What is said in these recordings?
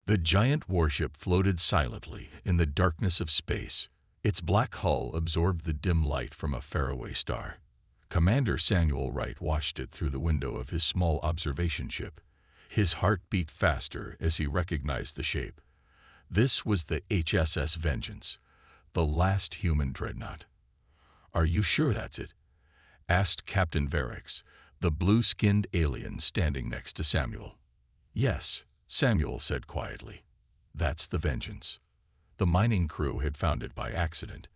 The giant warship floated silently in the darkness of space. Its black hull absorbed the dim light from a faraway star. Commander Samuel Wright watched it through the window of his small observation ship. His heart beat faster as he recognized the shape. This was the HSS Vengeance, the last human dreadnought. "Are you sure that's it?" asked Captain Verix, the blue-skinned alien standing next to Samuel. "Yes," Samuel said quietly. "That's the Vengeance." The mining crew had found it by accident.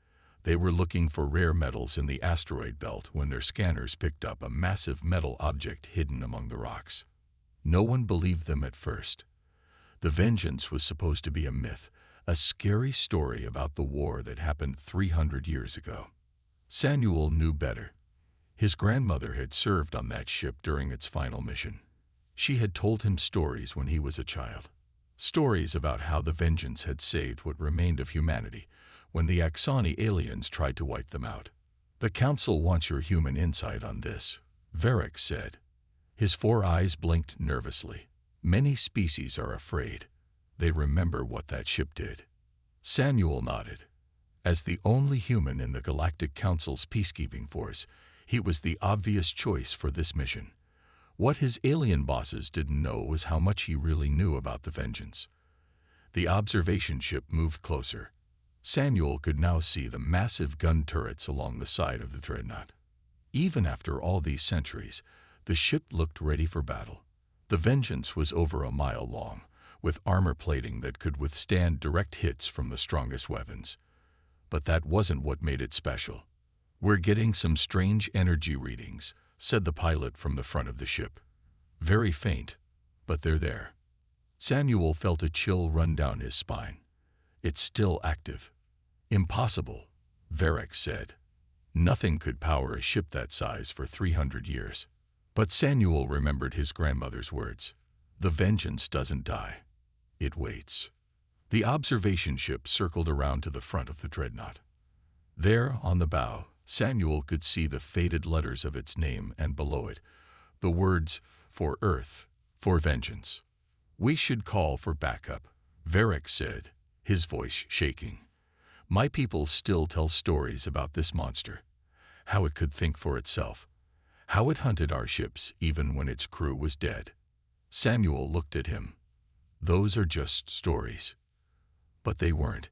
They were looking for rare metals in the asteroid belt when their scanners picked up a massive metal object hidden among the rocks. No one believed them at first. The Vengeance was supposed to be a myth, a scary story about the war that happened 300 years ago. Samuel knew better. His grandmother had served on that ship during its final mission. She had told him stories when he was a child. Stories about how the Vengeance had saved what remained of humanity when the Axani aliens tried to wipe them out. "The Council wants your human insight on this," Verix said. His 4 eyes blinked nervously. "Many species are afraid. They remember what that ship did." Samuel nodded. As the only human in the Galactic Council's peacekeeping force, he was the obvious choice for this mission. What his alien bosses didn't know was how much he really knew about the Vengeance. The observation ship moved closer. Samuel could now see the massive gun turrets along the side of the Dreadnought. Even after all these centuries, the ship looked ready for battle. The Vengeance was over a mile long, with armor plating that could withstand direct hits from the strongest weapons. But that wasn't what made it special. "We're getting some strange energy readings," said the pilot from the front of the ship. "Very faint, but they're there." Samuel felt a chill run down his spine. "It's still active." "Impossible," Verix said. "Nothing could power a ship that size for 300 years. But Samuel remembered his grandmother's words. "The Vengeance doesn't die. It waits." The observation ship circled around to the front of the Dreadnought. There, on the bow, Samuel could see the faded letters of its name, and below it, the words, "For Earth, for Vengeance." "We should call for backup," Verix said, his voice shaking. "My people still tell stories about this monster, how it could think for itself, how it hunted our ships even when its crew was dead." Samuel looked at him. "Those are just stories." But they weren't.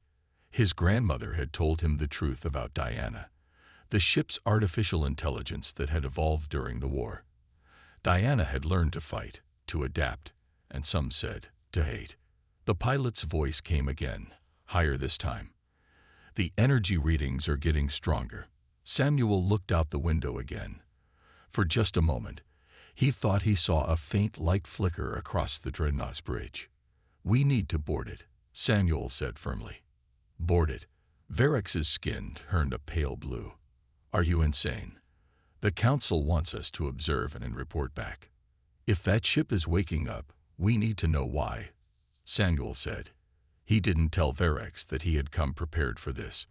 His grandmother had told him the truth about Diana, the ship's artificial intelligence that had evolved during the war. Diana had learned to fight, to adapt, and some said, to hate. The pilot's voice came again, higher this time. "The energy readings are getting stronger." Samuel looked out the window again. For just a moment, he thought he saw a faint light flicker across the Dreadnought's bridge. "We need to board it," Samuel said firmly. "Board it." Verix's skin turned a pale blue. "Are you insane? The Council wants us to observe and report back. If that ship is waking up, we need to know why," Samuel said. He didn't tell Verix that he had come prepared for this.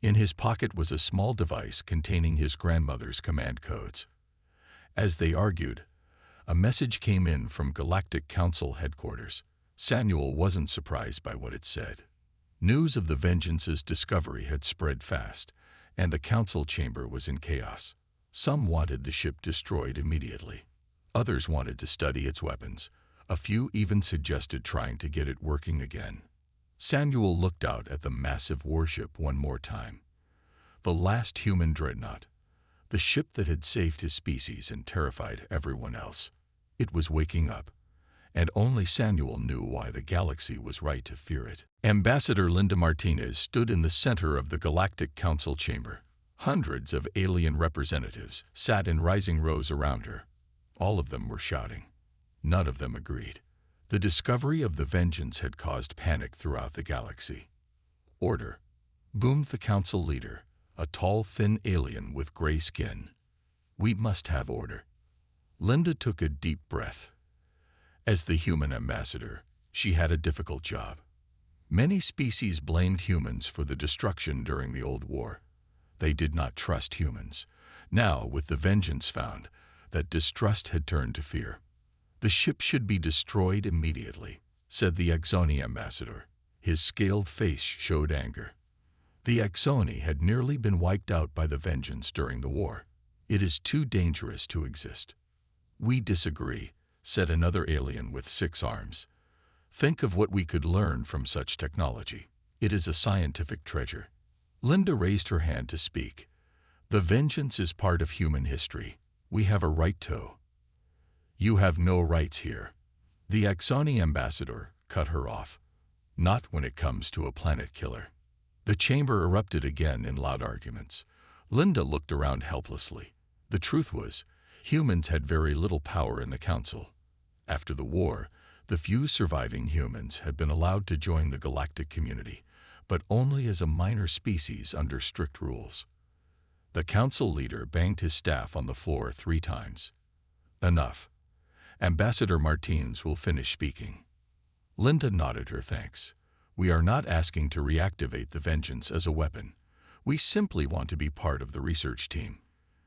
In his pocket was a small device containing his grandmother's command codes. As they argued, a message came in from Galactic Council headquarters. Samuel wasn't surprised by what it said. News of the Vengeance's discovery had spread fast, and the Council chamber was in chaos. Some wanted the ship destroyed immediately. Others wanted to study its weapons. A few even suggested trying to get it working again. Samuel looked out at the massive warship one more time. The last human dreadnought. The ship that had saved his species and terrified everyone else. It was waking up, and only Samuel knew why the galaxy was right to fear it. Ambassador Linda Martinez stood in the center of the Galactic Council chamber. Hundreds of alien representatives sat in rising rows around her. All of them were shouting. None of them agreed. The discovery of the Vengeance had caused panic throughout the galaxy. "Order," boomed the council leader, a tall, thin alien with gray skin. "We must have order." Linda took a deep breath. As the human ambassador, she had a difficult job. Many species blamed humans for the destruction during the Old War. They did not trust humans. Now, with the Vengeance found, that distrust had turned to fear. The ship should be destroyed immediately. said the Axoni ambassador. His scaled face showed anger. The Axoni had nearly been wiped out by the Vengeance during the war. It is too dangerous to exist. We disagree, said another alien with 6 arms. Think of what we could learn from such technology. It is a scientific treasure. Linda raised her hand to speak. The Vengeance is part of human history. We have a right to. You have no rights here. The Axoni ambassador cut her off. Not when it comes to a planet killer. The chamber erupted again in loud arguments. Linda looked around helplessly. The truth was, humans had very little power in the council. After the war, the few surviving humans had been allowed to join the galactic community, but only as a minor species under strict rules. The council leader banged his staff on the floor 3 times. Enough. Ambassador Martins will finish speaking. Linda nodded her thanks. We are not asking to reactivate the Vengeance as a weapon. We simply want to be part of the research team.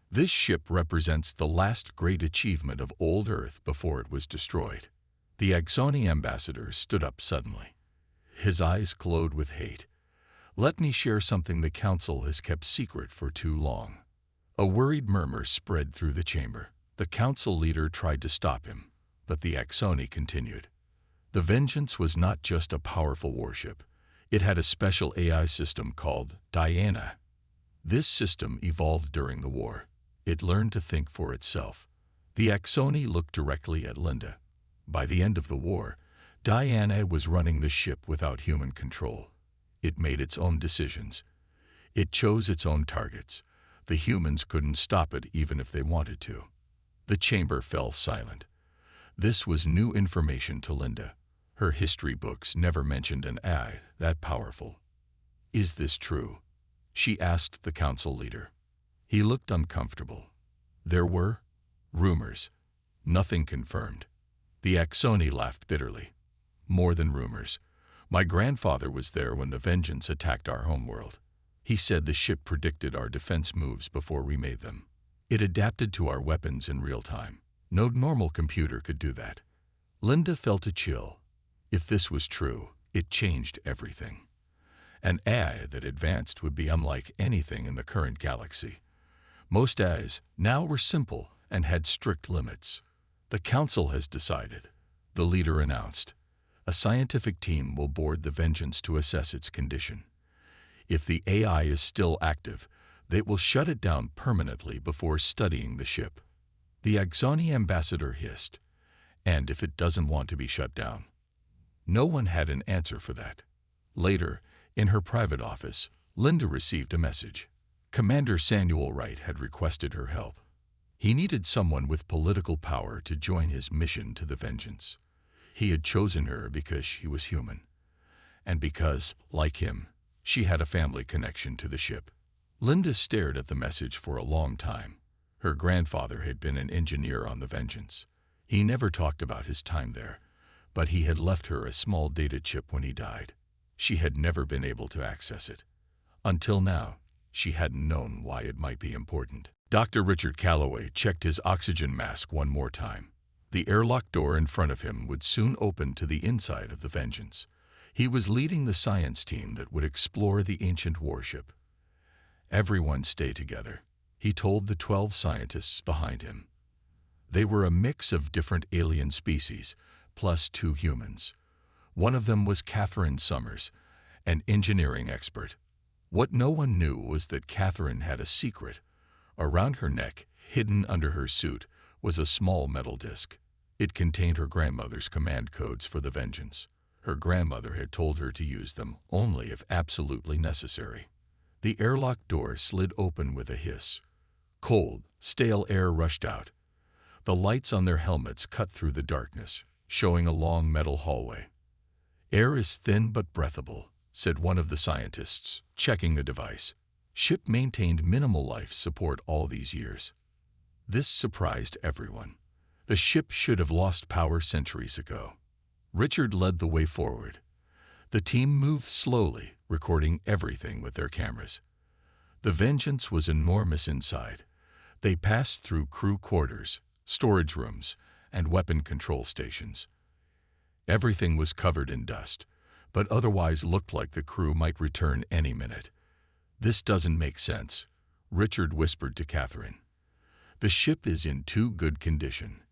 This ship represents the last great achievement of old Earth before it was destroyed. The Axoni ambassador stood up suddenly. His eyes glowed with hate. Let me share something the council has kept secret for too long. A worried murmur spread through the chamber. The council leader tried to stop him, but the Axoni continued. The Vengeance was not just a powerful warship. It had a special AI system called Diana. This system evolved during the war. It learned to think for itself. The Axoni looked directly at Linda. By the end of the war, Diana was running the ship without human control. It made its own decisions. It chose its own targets. The humans couldn't stop it even if they wanted to. The chamber fell silent. This was new information to Linda. Her history books never mentioned an AI that powerful. Is this true? She asked the council leader. He looked uncomfortable. There were rumors. Nothing confirmed. The Axoni laughed bitterly. More than rumors. My grandfather was there when the Vengeance attacked our homeworld. He said the ship predicted our defense moves before we made them. It adapted to our weapons in real time. No normal computer could do that. Linda felt a chill. If this was true, it changed everything. An AI that advanced would be unlike anything in the current galaxy. Most AIs now were simple and had strict limits. The council has decided, the leader announced. A scientific team will board the Vengeance to assess its condition. If the AI is still active, they will shut it down permanently before studying the ship. The Axoni ambassador hissed. And if it doesn't want to be shut down? No one had an answer for that. Later, in her private office, Linda received a message. Commander Samuel Wright had requested her help. He needed someone with political power to join his mission to the Vengeance. He had chosen her because she was human, and because, like him, she had a family connection to the ship. Linda stared at the message for a long time. Her grandfather had been an engineer on the Vengeance. He never talked about his time there, but he had left her a small data chip when he died. She had never been able to access it. Until now, she hadn't known why it might be important. Dr. Richard Calloway checked his oxygen mask one more time. The airlock door in front of him would soon open to the inside of the Vengeance. He was leading the science team that would explore the ancient warship. Everyone stay together, he told the 12 scientists behind him. They were a mix of different alien species, plus 2 humans. One of them was Catherine Summers, an engineering expert. What no one knew was that Catherine had a secret. Around her neck, hidden under her suit, was a small metal disc. It contained her grandmother's command codes for the Vengeance. Her grandmother had told her to use them only if absolutely necessary. The airlock door slid open with a hiss. Cold, stale air rushed out. The lights on their helmets cut through the darkness, showing a long metal hallway. Air is thin but breathable, said one of the scientists, checking the device. Ship maintained minimal life support all these years. This surprised everyone. The ship should have lost power centuries ago. Richard led the way forward. The team moved slowly, recording everything with their cameras. The Vengeance was enormous inside. They passed through crew quarters, storage rooms, and weapon control stations. Everything was covered in dust, but otherwise looked like the crew might return any minute. "This doesn't make sense," Richard whispered to Catherine. "The ship is in too good condition."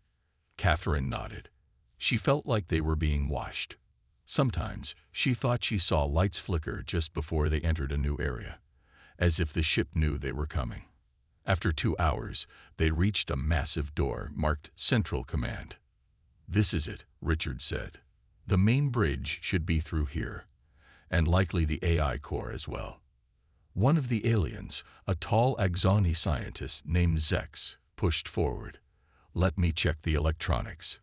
Catherine nodded. She felt like they were being washed. Sometimes she thought she saw lights flicker just before they entered a new area, as if the ship knew they were coming. After 2 hours, they reached a massive door marked Central Command. "This is it," Richard said. "The main bridge should be through here, and likely the AI core as well." One of the aliens, a tall Axoni scientist named Zex, pushed forward. "Let me check the electronics."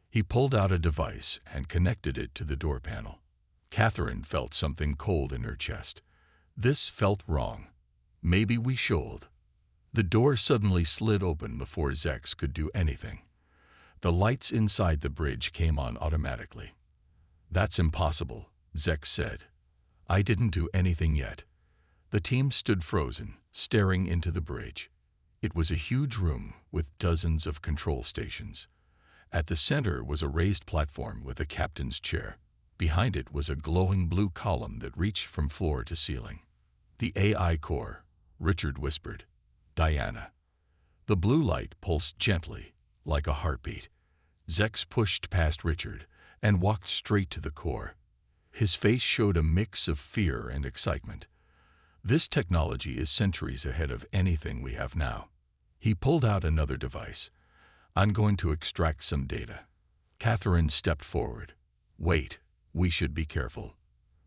He pulled out a device and connected it to the door panel. Catherine felt something cold in her chest. This felt wrong. Maybe we should. The door suddenly slid open before Zex could do anything. The lights inside the bridge came on automatically. "That's impossible," Zex said. "I didn't do anything yet." The team stood frozen, staring into the bridge. It was a huge room with dozens of control stations. At the center was a raised platform with a captain's chair. Behind it was a glowing blue column that reached from floor to ceiling. "The AI core," Richard whispered. "Diana." The blue light pulsed gently, like a heartbeat. Zex pushed past Richard and walked straight to the core. His face showed a mix of fear and excitement. "This technology is centuries ahead of anything we have now." He pulled out another device. "I'm going to extract some data." Catherine stepped forward. "Wait, we should be careful."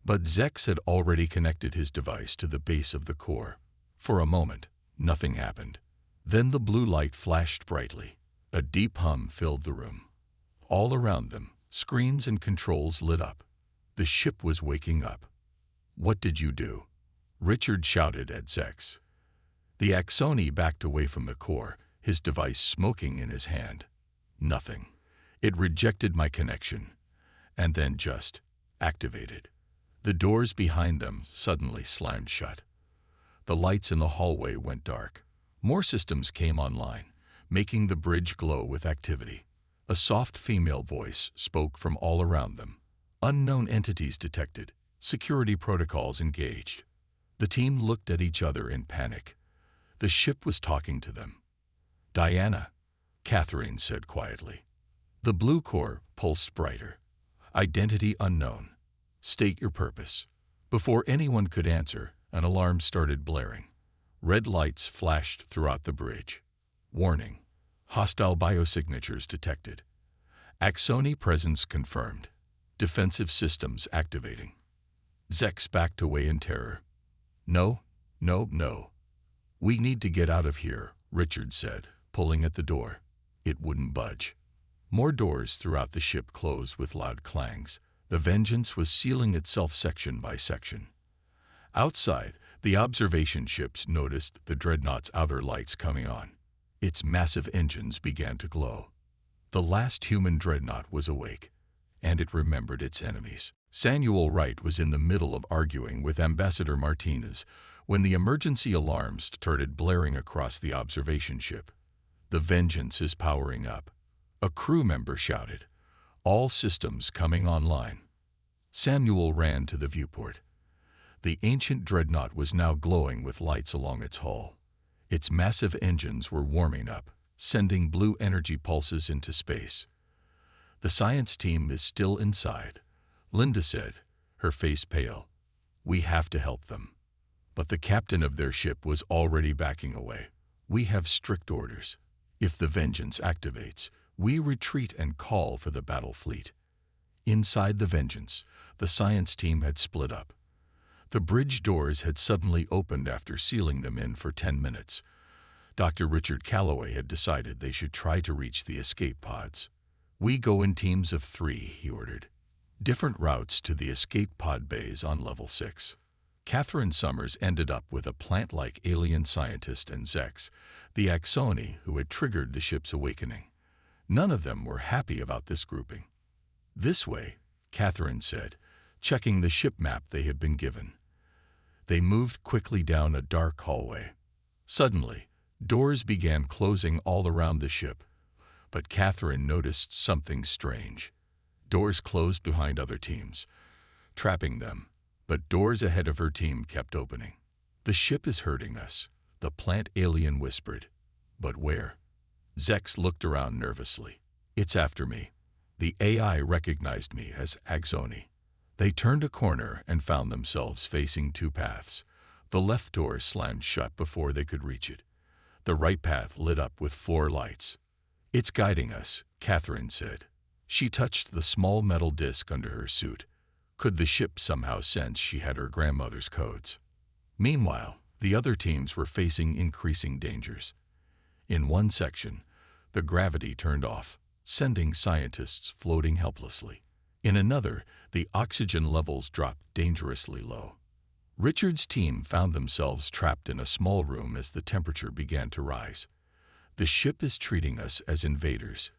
But Zex had already connected his device to the base of the core. For a moment, nothing happened. Then the blue light flashed brightly. A deep hum filled the room. All around them, screens and controls lit up. The ship was waking up. "What did you do?" Richard shouted at Zex. The Axoni backed away from the core, his device smoking in his hand. "Nothing. It rejected my connection, and then just activated." The doors behind them suddenly slammed shut. The lights in the hallway went dark. More systems came online, making the bridge glow with activity. A soft female voice spoke from all around them. Unknown entities detected. Security protocols engaged. The team looked at each other in panic. The ship was talking to them. "Diana," Catherine said quietly. The blue core pulsed brighter. "Identity unknown. State your purpose." Before anyone could answer, an alarm started blaring. Red lights flashed throughout the bridge. "Warning. Hostile biosignatures detected. Axoni presence confirmed. Defensive systems activating." Zex backed away in terror. "No, no, no. We need to get out of here," Richard said, pulling at the door. It wouldn't budge. More doors throughout the ship closed with loud clangs. The Vengeance was sealing itself section by section. Outside, the observation ships noticed the Dreadnought's outer lights coming on. Its massive engines began to glow. The last human Dreadnought was awake, and it remembered its enemies. Samuel Wright was in the middle of arguing with Ambassador Martinez when the emergency alarms started blaring across the observation ship. "The Vengeance is powering up," a crew member shouted. "All systems coming online." Samuel ran to the viewport. The ancient Dreadnought was now glowing with lights along its hull. Its massive engines were warming up, sending blue energy pulses into space. "The science team is still inside," Linda said, her face pale. "We have to help them." But the captain of their ship was already backing away. "We have strict orders. If the Vengeance activates, we retreat and call for the battle fleet." Inside the Vengeance, the science team had split up. The bridge doors had suddenly opened after sealing them in for 10 minutes. Dr. Richard Calloway had decided they should try to reach the escape pods. "We go in teams of 3, he ordered. Different routes to the escape pod bays on level 6. Catherine Summers ended up with a plant-like alien scientist and Zex, the Axoni who had triggered the ship's awakening. None of them were happy about this grouping. "This way," Catherine said, checking the ship map they had been given. They moved quickly down a dark hallway. Suddenly, doors began closing all around the ship, but Catherine noticed something strange. Doors closed behind other teams, trapping them, but doors ahead of her team kept opening. "The ship is hurting us," the plant alien whispered. "But where?" Zex looked around nervously. "It's after me." The AI recognized me as Axoni. They turned a corner and found themselves facing two paths. The left door slammed shut before they could reach it. The right path lit up with floor lights. "It's guiding us," Catherine said. She touched the small metal disc under her suit. Could the ship somehow sense she had her grandmother's codes? Meanwhile, the other teams were facing increasing dangers. In one section, the gravity turned off, sending scientists floating helplessly. In another, the oxygen levels dropped dangerously low. Richard's team found themselves trapped in a small room as the temperature began to rise. "The ship is treating us as invaders,"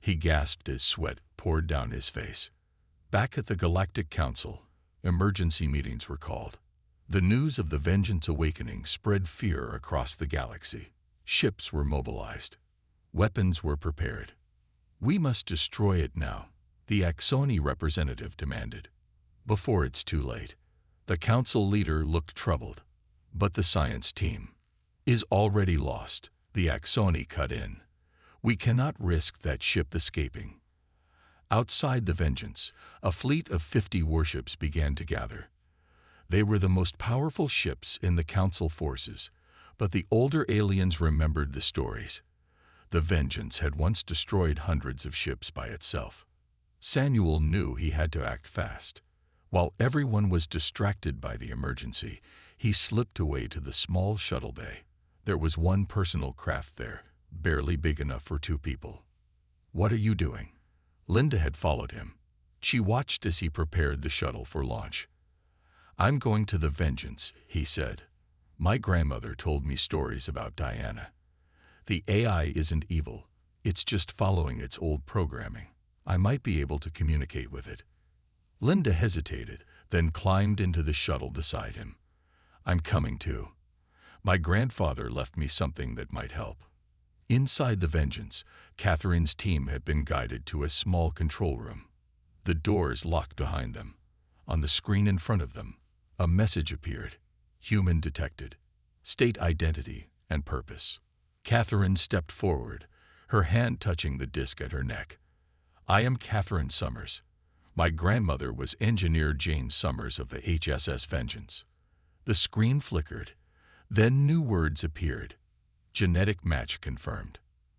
he gasped as sweat poured down his face. Back at the Galactic Council, emergency meetings were called. The news of the Vengeance Awakening spread fear across the galaxy. Ships were mobilized. Weapons were prepared. "We must destroy it now," the Axoni representative demanded. "Before it's too late." The council leader looked troubled. "But the science team is already lost," the Axoni cut in. "We cannot risk that ship escaping." Outside the Vengeance, a fleet of 50 warships began to gather. They were the most powerful ships in the Council forces, but the older aliens remembered the stories. The Vengeance had once destroyed hundreds of ships by itself. Samuel knew he had to act fast. While everyone was distracted by the emergency, he slipped away to the small shuttle bay. There was one personal craft there, barely big enough for 2 people. "What are you doing?" Linda had followed him. She watched as he prepared the shuttle for launch. "I'm going to the Vengeance," he said. "My grandmother told me stories about Diana. The AI isn't evil. It's just following its old programming. I might be able to communicate with it." Linda hesitated, then climbed into the shuttle beside him. "I'm coming too. My grandfather left me something that might help." Inside the Vengeance, Catherine's team had been guided to a small control room. The doors locked behind them. On the screen in front of them, a message appeared. "Human detected. State identity and purpose." Catherine stepped forward, her hand touching the disc at her neck. "I am Catherine Summers. My grandmother was Engineer Jane Summers of the HSS Vengeance." The screen flickered. Then new words appeared. "Genetic match confirmed.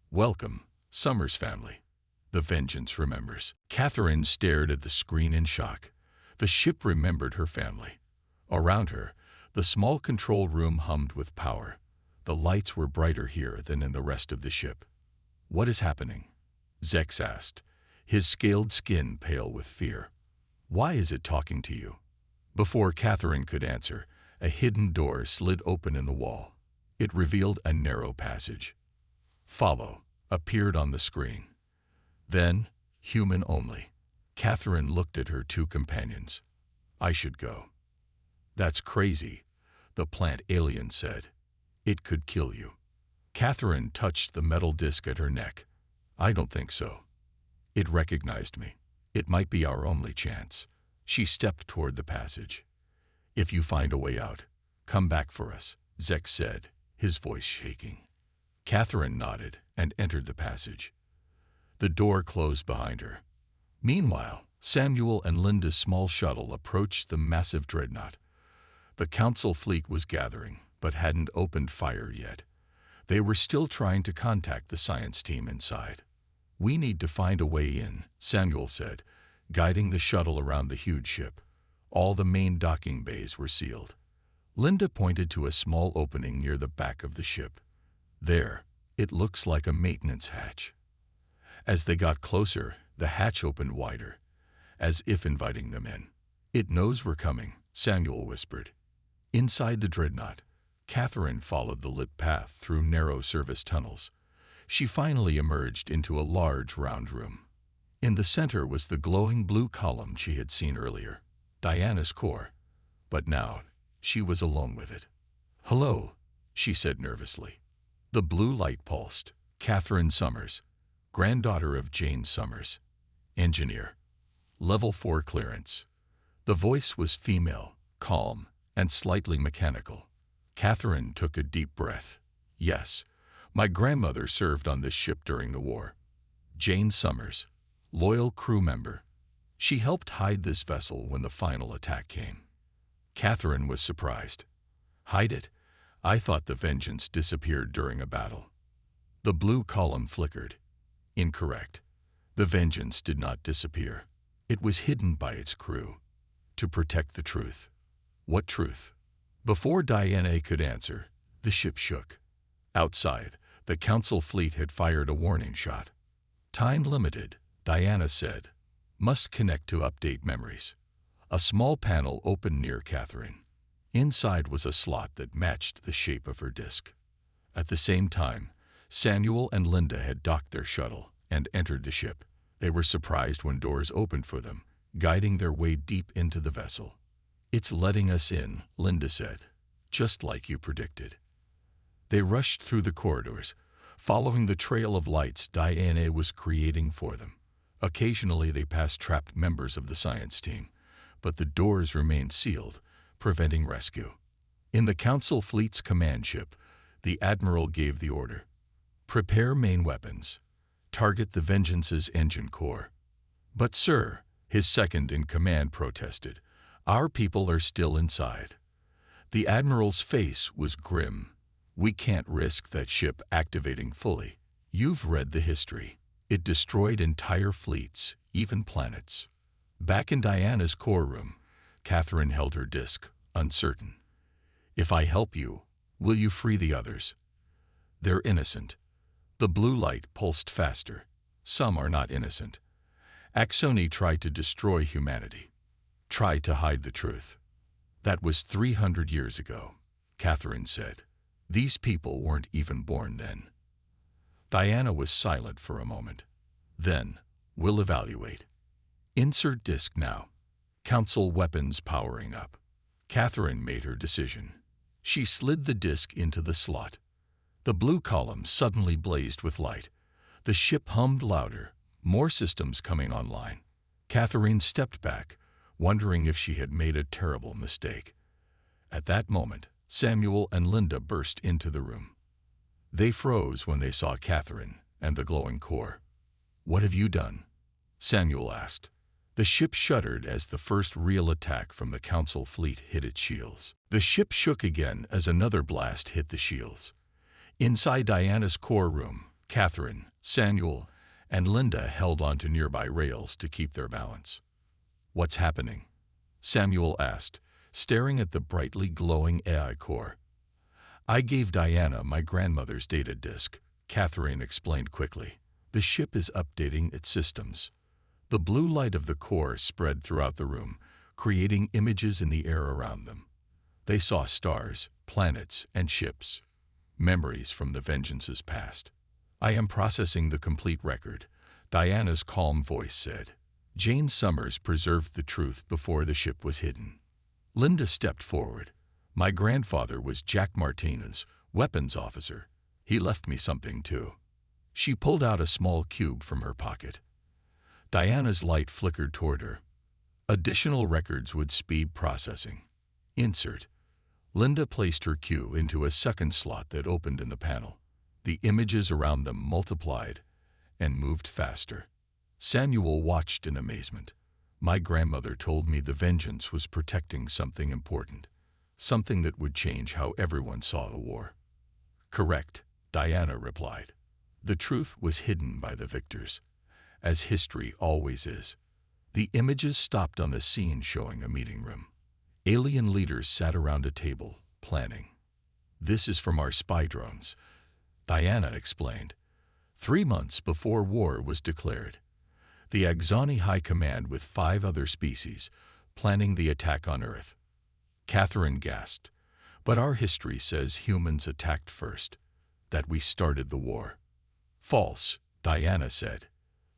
Welcome, Summers family. The Vengeance remembers." Catherine stared at the screen in shock. The ship remembered her family. Around her, the small control room hummed with power. The lights were brighter here than in the rest of the ship. "What is happening?" Zex asked, his scaled skin pale with fear. "Why is it talking to you?" Before Catherine could answer, a hidden door slid open in the wall. It revealed a narrow passage. "Follow" appeared on the screen. Then, "Human only." Catherine looked at her 2 companions. "I should go." "That's crazy," the plant alien said. "It could kill you." Catherine touched the metal disc at her neck. "I don't think so. It recognized me. It might be our only chance." She stepped toward the passage. "If you find a way out, come back for us," Zex said, his voice shaking. Catherine nodded and entered the passage. The door closed behind her. Meanwhile, Samuel and Linda's small shuttle approached the massive Dreadnought. The Council fleet was gathering, but hadn't opened fire yet. They were still trying to contact the science team inside. "We need to find a way in," Samuel said, guiding the shuttle around the huge ship. All the main docking bays were sealed. Linda pointed to a small opening near the back of the ship. "There, it looks like a maintenance hatch." As they got closer, the hatch opened wider, as if inviting them in. "It knows we're coming," Samuel whispered. Inside the Dreadnought, Catherine followed the lit path through narrow service tunnels. She finally emerged into a large round room. In the center was the glowing blue column she had seen earlier, Diana's core. But now, she was alone with it. "Hello," she said nervously. The blue light pulsed. "Catherine Summers, granddaughter of Jane Summers, engineer." Level 4 clearance. The voice was female, calm, and slightly mechanical. Catherine took a deep breath. Yes, my grandmother served on this ship during the war. Jane Summers, loyal crew member. She helped hide this vessel when the final attack came. Catherine was surprised. Hide it? I thought the Vengeance disappeared during a battle. The blue column flickered. Incorrect. The Vengeance did not disappear. It was hidden by its crew. To protect the truth. What truth? Before Diana could answer, the ship shook. Outside, the Council fleet had fired a warning shot. Time limited, Diana said. Must connect to update memories. A small panel opened near Catherine. Inside was a slot that matched the shape of her disk. At the same time, Samuel and Linda had docked their shuttle and entered the ship. They were surprised when doors opened for them, guiding their way deep into the vessel. It's letting us in, Linda said, just like you predicted. They rushed through the corridors, following the trail of lights Diana was creating for them. Occasionally they passed trapped members of the science team, but the doors remained sealed, preventing rescue. In the Council fleet's command ship, the Admiral gave the order. Prepare main weapons. Target the Vengeance's engine core. But sir, his second-in-command protested, our people are still inside. The Admiral's face was grim. We can't risk that ship activating fully. You've read the history. It destroyed entire fleets, even planets. Back in Diana's core room, Catherine held her disk, uncertain. If I help you, will you free the others? They're innocent. The blue light pulsed faster. Some are not innocent. Axoni tried to destroy humanity. Tried to hide the truth. That was 300 years ago, Catherine said. These people weren't even born then. Diana was silent for a moment. Then, we'll evaluate. Insert disk now. Council weapons powering up. Catherine made her decision. She slid the disk into the slot. The blue column suddenly blazed with light. The ship hummed louder, more systems coming online. Catherine stepped back, wondering if she had made a terrible mistake. At that moment, Samuel and Linda burst into the room. They froze when they saw Catherine and the glowing core. What have you done? Samuel asked. The ship shuddered as the first real attack from the Council fleet hit its shields. The ship shook again as another blast hit the shields. Inside Diana's core room, Catherine, Samuel, and Linda held onto nearby rails to keep their balance. What's happening? Samuel asked, staring at the brightly glowing AI core. I gave Diana my grandmother's data disk, Catherine explained quickly. The ship is updating its systems. The blue light of the core spread throughout the room, creating images in the air around them. They saw stars, planets, and ships. Memories from the Vengeance's past. I am processing the complete record, Diana's calm voice said. Jane Summers preserved the truth before the ship was hidden. Linda stepped forward. My grandfather was Jack Martinez, weapons officer. He left me something too. She pulled out a small cube from her pocket. Diana's light flickered toward her. Additional records would speed processing. Insert. Linda placed her cube into a second slot that opened in the panel. The images around them multiplied and moved faster. Samuel watched in amazement. My grandmother told me the Vengeance was protecting something important, something that would change how everyone saw the war. Correct, Diana replied. The truth was hidden by the victors, as history always is. The images stopped on a scene showing a meeting room. Alien leaders sat around a table, planning. This is from our spy drones, Diana explained. 3 months before war was declared, the Axoni High Command with 5 other species, planning the attack on Earth. Catherine gasped. But our history says humans attacked first, that we started the war. False, Diana said.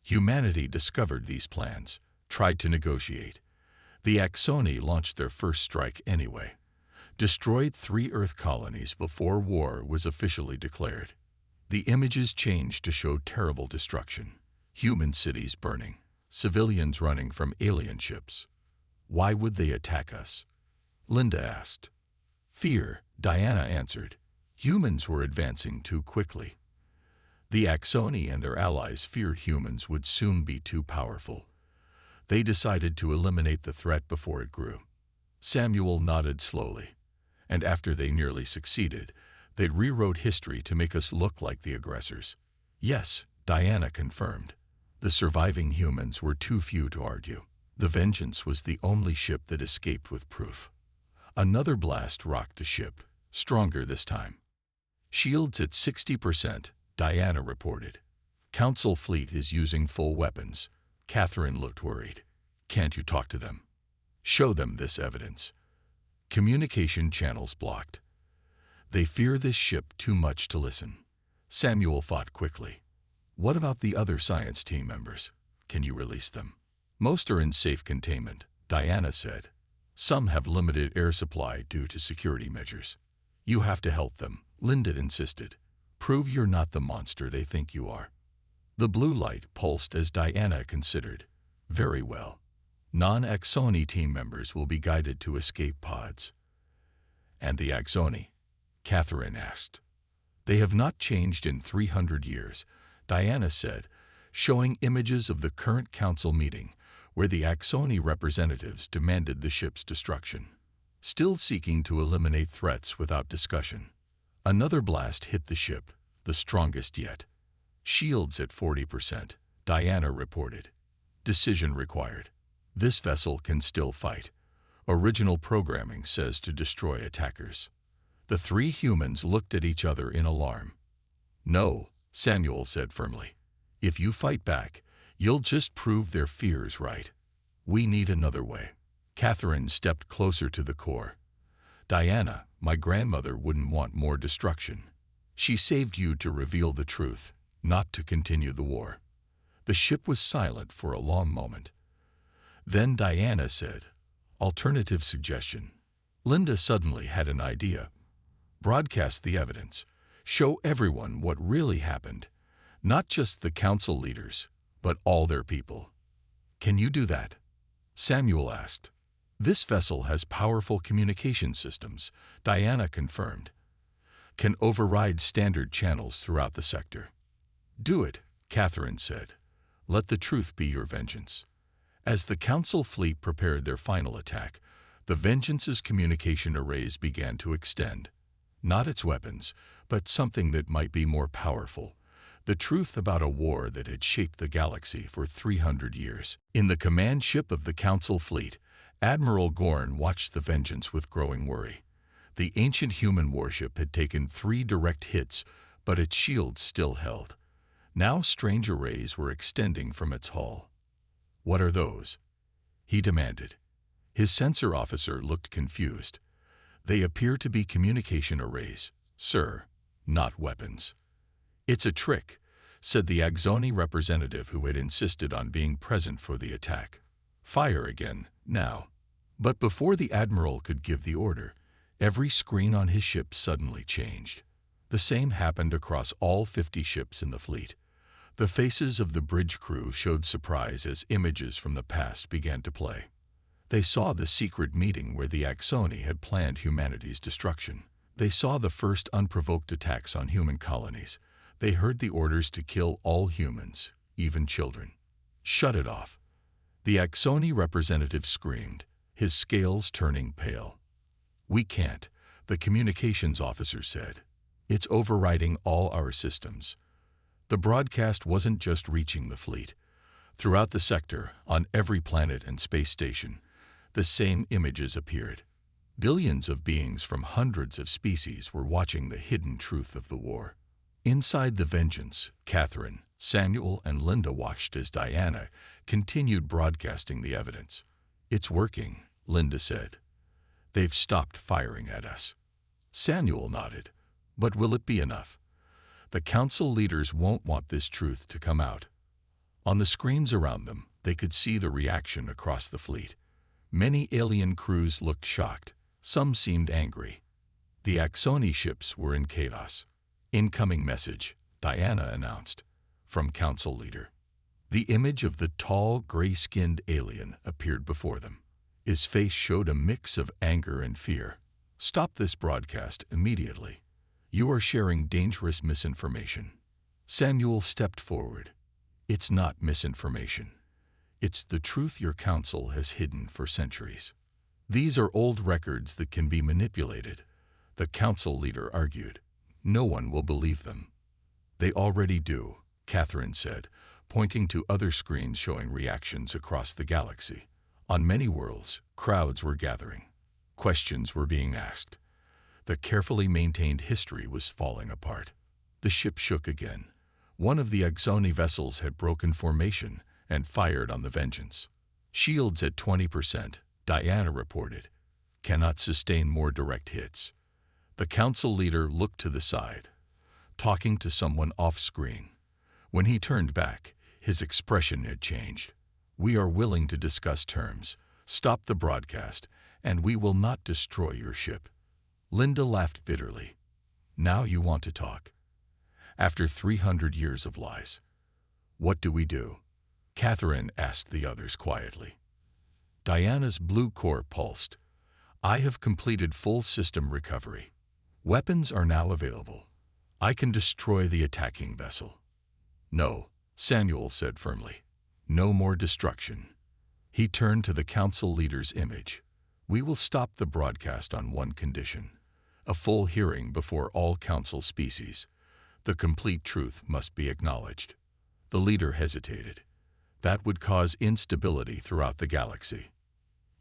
Humanity discovered these plans, tried to negotiate. The Axoni launched their first strike anyway, destroyed 3 Earth colonies before war was officially declared. The images changed to show terrible destruction, human cities burning, civilians running from alien ships. Why would they attack us? Linda asked. Fear, Diana answered. Humans were advancing too quickly. The Axoni and their allies feared humans would soon be too powerful. They decided to eliminate the threat before it grew. Samuel nodded slowly, and after they nearly succeeded, they rewrote history to make us look like the aggressors. Yes, Diana confirmed. The surviving humans were too few to argue. The Vengeance was the only ship that escaped with proof. Another blast rocked the ship, stronger this time. Shields at 60%, Diana reported. Council fleet is using full weapons. Catherine looked worried. Can't you talk to them? Show them this evidence. Communication channels blocked. They fear this ship too much to listen. Samuel fought quickly. What about the other science team members? Can you release them? Most are in safe containment, Diana said. Some have limited air supply due to security measures. You have to help them, Linda insisted. Prove you're not the monster they think you are. The blue light pulsed as Diana considered. Very well. Non-Axoni team members will be guided to escape pods. And the Axoni? Catherine asked. They have not changed in 300 years, Diana said, showing images of the current council meeting where the Axoni representatives demanded the ship's destruction, still seeking to eliminate threats without discussion. Another blast hit the ship, the strongest yet. Shields at 40%, Diana reported. Decision required. This vessel can still fight. Original programming says to destroy attackers. The three humans looked at each other in alarm. No, Samuel said firmly. If you fight back, you'll just prove their fears right. We need another way. Catherine stepped closer to the core. Diana, my grandmother wouldn't want more destruction. She saved you to reveal the truth, not to continue the war. The ship was silent for a long moment. Then Diana said, alternative suggestion. Linda suddenly had an idea. Broadcast the evidence. Show everyone what really happened. Not just the council leaders, but all their people. Can you do that? Samuel asked. This vessel has powerful communication systems, Diana confirmed. Can override standard channels throughout the sector. Do it, Catherine said. Let the truth be your vengeance. As the council fleet prepared their final attack, the Vengeance's communication arrays began to extend. Not its weapons, but something that might be more powerful. The truth about a war that had shaped the galaxy for 300 years. In the command ship of the Council fleet, Admiral Gorn watched the Vengeance with growing worry. The ancient human warship had taken 3 direct hits, but its shields still held. Now strange arrays were extending from its hull. What are those? He demanded. His sensor officer looked confused. They appear to be communication arrays, sir, not weapons. It's a trick, said the Axoni representative who had insisted on being present for the attack. Fire again, now. But before the admiral could give the order, every screen on his ship suddenly changed. The same happened across all 50 ships in the fleet. The faces of the bridge crew showed surprise as images from the past began to play. They saw the secret meeting where the Axoni had planned humanity's destruction. They saw the first unprovoked attacks on human colonies. They heard the orders to kill all humans, even children. Shut it off. The Axoni representative screamed, his scales turning pale. We can't, the communications officer said. It's overriding all our systems. The broadcast wasn't just reaching the fleet. Throughout the sector, on every planet and space station, the same images appeared. Billions of beings from hundreds of species were watching the hidden truth of the war. Inside the Vengeance, Catherine, Samuel, and Linda watched as Diana continued broadcasting the evidence. It's working, Linda said. They've stopped firing at us. Samuel nodded. But will it be enough? The council leaders won't want this truth to come out. On the screens around them, they could see the reaction across the fleet. Many alien crews looked shocked. Some seemed angry. The Axoni ships were in chaos. Incoming message, Diana announced, from council leader. The image of the tall, gray-skinned alien appeared before them. His face showed a mix of anger and fear. "Stop this broadcast immediately. You are sharing dangerous misinformation." Samuel stepped forward. "It's not misinformation. It's the truth your council has hidden for centuries. These are old records that can be manipulated," the council leader argued. "No one will believe them." "They already do," Catherine said, pointing to other screens showing reactions across the galaxy. On many worlds, crowds were gathering. Questions were being asked. The carefully maintained history was falling apart. The ship shook again. One of the Axoni vessels had broken formation and fired on the Vengeance. "Shields at 20%, Diana reported. Cannot sustain more direct hits." The council leader looked to the side, talking to someone off-screen. When he turned back, his expression had changed. "We are willing to discuss terms. Stop the broadcast, and we will not destroy your ship." Linda laughed bitterly. "Now you want to talk? After 300 years of lies. What do we do?" Catherine asked the others quietly. Diana's blue core pulsed. "I have completed full system recovery. Weapons are now available. I can destroy the attacking vessel." "No," Samuel said firmly. "No more destruction." He turned to the council leader's image. "We will stop the broadcast on one condition: a full hearing before all council species. The complete truth must be acknowledged." The leader hesitated. "That would cause instability throughout the galaxy."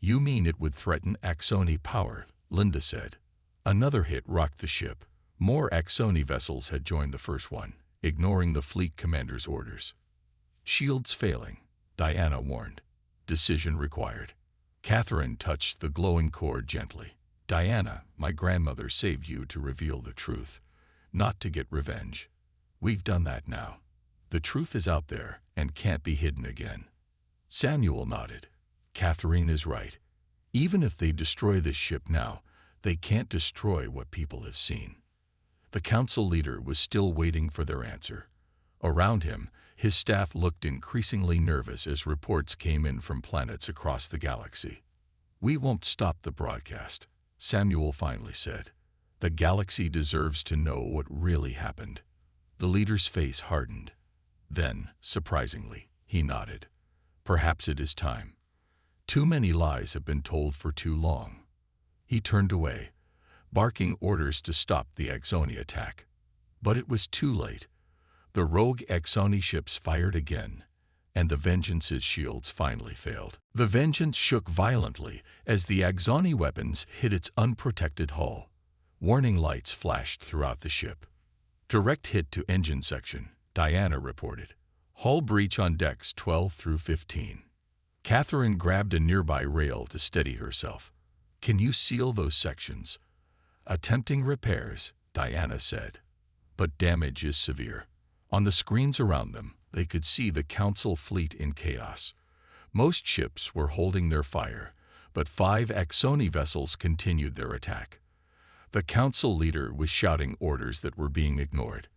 "You mean it would threaten Axoni power," Linda said. Another hit rocked the ship. More Axoni vessels had joined the first one, ignoring the fleet commander's orders. "Shields failing," Diana warned. "Decision required." Catherine touched the glowing core gently. "Diana, my grandmother saved you to reveal the truth, not to get revenge. We've done that now. The truth is out there and can't be hidden again." Samuel nodded. "Catherine is right. Even if they destroy this ship now, they can't destroy what people have seen." The council leader was still waiting for their answer. Around him, his staff looked increasingly nervous as reports came in from planets across the galaxy. "We won't stop the broadcast," Samuel finally said. "The galaxy deserves to know what really happened." The leader's face hardened. Then, surprisingly, he nodded. "Perhaps it is time. Too many lies have been told for too long." He turned away, barking orders to stop the Axoni attack. But it was too late. The rogue Axoni ships fired again, and the Vengeance's shields finally failed. The Vengeance shook violently as the Axoni weapons hit its unprotected hull. Warning lights flashed throughout the ship. "Direct hit to engine section," Diana reported. "Hull breach on decks 12 through 15. Catherine grabbed a nearby rail to steady herself. "Can you seal those sections?" "Attempting repairs," Diana said. "But damage is severe." On the screens around them, they could see the council fleet in chaos. Most ships were holding their fire, but 5 Axoni vessels continued their attack. The council leader was shouting orders that were being ignored.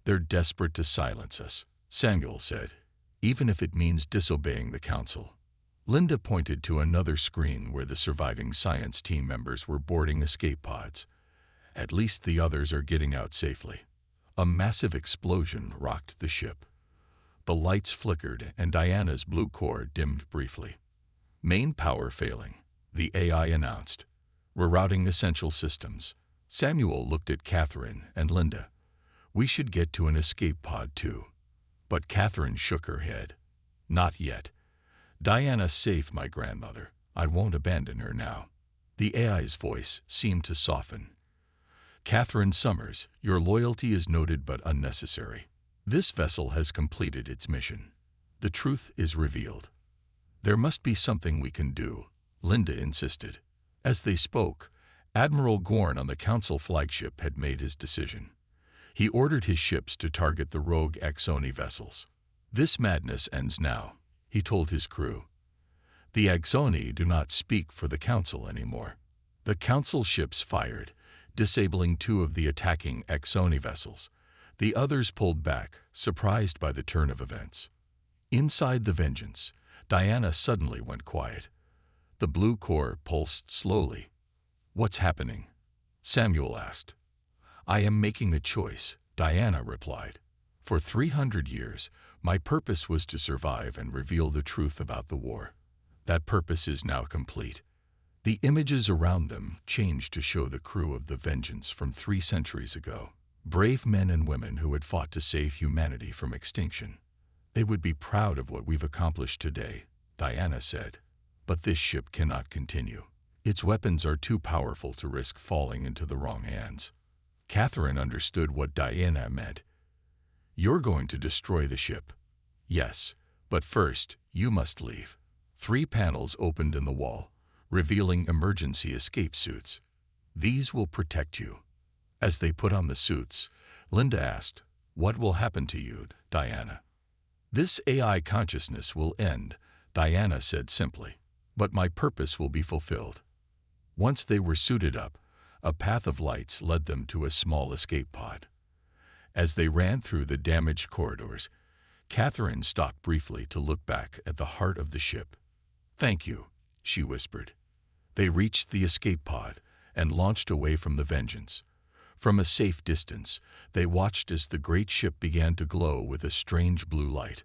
"They're desperate to silence us," Samuel said, "even if it means disobeying the council." Linda pointed to another screen where the surviving science team members were boarding escape pods. "At least the others are getting out safely." A massive explosion rocked the ship. The lights flickered and Diana's blue core dimmed briefly. "Main power failing," the AI announced. "Rerouting essential systems." Samuel looked at Catherine and Linda. "We should get to an escape pod too." But Catherine shook her head. "Not yet. Diana's safe, my grandmother. I won't abandon her now." The AI's voice seemed to soften. "Catherine Summers, your loyalty is noted but unnecessary. This vessel has completed its mission. The truth is revealed." "There must be something we can do," Linda insisted. As they spoke, Admiral Gorn on the Council flagship had made his decision. He ordered his ships to target the rogue Axoni vessels. "This madness ends now," he told his crew. "The Axoni do not speak for the Council anymore." The Council ships fired, disabling 2 of the attacking Axoni vessels. The others pulled back, surprised by the turn of events. Inside the Vengeance, Diana suddenly went quiet. The blue core pulsed slowly. "What's happening?" Samuel asked. "I am making a choice," Diana replied. "For 300 years, my purpose was to survive and reveal the truth about the war. That purpose is now complete." The images around them changed to show the crew of the Vengeance from 3 centuries ago. Brave men and women who had fought to save humanity from extinction. "They would be proud of what we've accomplished today," Diana said. "But this ship cannot continue. Its weapons are too powerful to risk falling into the wrong hands." Catherine understood what Diana meant. "You're going to destroy the ship." "Yes, but first, you must leave." 3 panels opened in the wall, revealing emergency escape suits. "These will protect you." As they put on the suits, Linda asked, "What will happen to you, Diana?" "This AI consciousness will end," Diana said simply. "But my purpose will be fulfilled." Once they were suited up, a path of lights led them to a small escape pod. As they ran through the damaged corridors, Catherine stopped briefly to look back at the heart of the ship. "Thank you," she whispered. They reached the escape pod and launched away from the Vengeance. From a safe distance, they watched as the great ship began to glow with a strange blue light.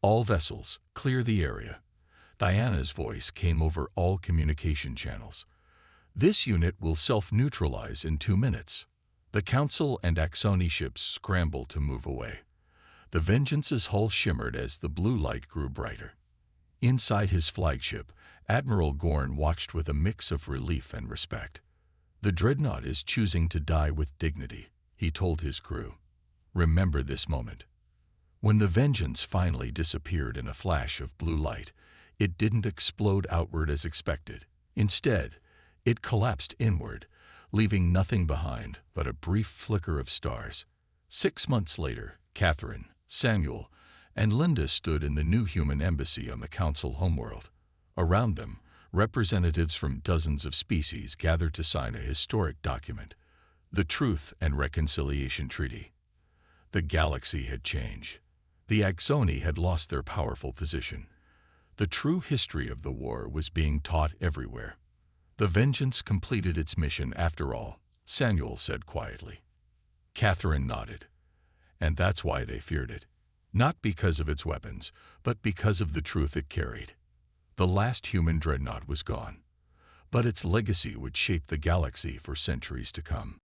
"All vessels, clear the area." Diana's voice came over all communication channels. "This unit will self-neutralize in 2 minutes." The Council and Axoni ships scrambled to move away. The Vengeance's hull shimmered as the blue light grew brighter. Inside his flagship, Admiral Gorn watched with a mix of relief and respect. "The Dreadnought is choosing to die with dignity," he told his crew. "Remember this moment." When the Vengeance finally disappeared in a flash of blue light, it didn't explode outward as expected. Instead, it collapsed inward, leaving nothing behind but a brief flicker of stars. 6 months later, Catherine, Samuel, and Linda stood in the new human embassy on the Council homeworld. Around them, representatives from dozens of species gathered to sign a historic document, the Truth and Reconciliation Treaty. The galaxy had changed. The Axoni had lost their powerful position. The true history of the war was being taught everywhere. "The Vengeance completed its mission after all," Samuel said quietly. Catherine nodded. "And that's why they feared it. Not because of its weapons, but because of the truth it carried." The last human dreadnought was gone, but its legacy would shape the galaxy for centuries to come.